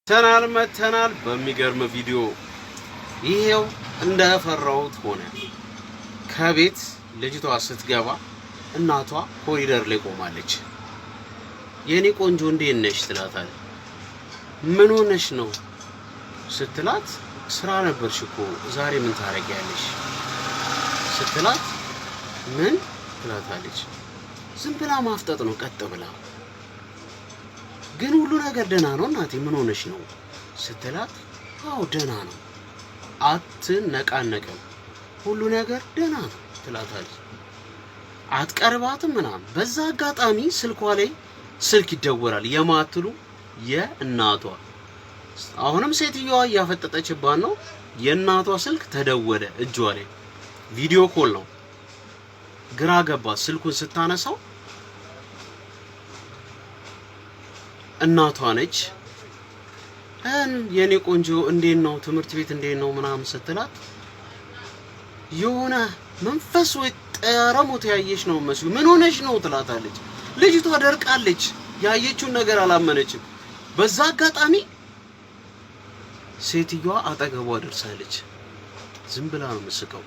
መተናል በሚገርም ቪዲዮ ይሄው እንደፈራሁት ሆነ። ከቤት ልጅቷ ስትገባ እናቷ ኮሪደር ላይ ቆማለች። የኔ ቆንጆ እንዴት ነሽ ትላታለች። ምን ሆነሽ ነው ስትላት ስራ ነበርሽ እኮ ዛሬ ምን ታረጊያለሽ ስትላት ምን ትላታለች። ዝም ብላ ማፍጠጥ ነው ቀጥ ብላ። ግን ሁሉ ነገር ደህና ነው እናቴ ምን ሆነሽ ነው ስትላት አው ደህና ነው አትነቃነቅም ሁሉ ነገር ደህና ነው ትላታለች። አትቀርባትም ምናምን። በዛ አጋጣሚ ስልኳ ላይ ስልክ ይደወላል። የማትሉ የእናቷ። አሁንም ሴትዮዋ እያፈጠጠችባት ነው። የእናቷ ስልክ ተደወለ እጇ ላይ ቪዲዮ ኮል ነው። ግራ ገባት። ስልኩን ስታነሳው እናቷ ነች። የኔ ቆንጆ እንዴት ነው ትምህርት ቤት እንዴት ነው ምናምን ስትላት የሆነ መንፈስ ወይ ጠረሞት ያየሽ ነው መስሉ ምን ሆነሽ ነው ትላታለች። ልጅቷ ደርቃለች። ያየችውን ነገር አላመነችም። በዛ አጋጣሚ ሴትዮዋ አጠገቧ ደርሳለች። ዝም ብላ ነው የምትስቀው።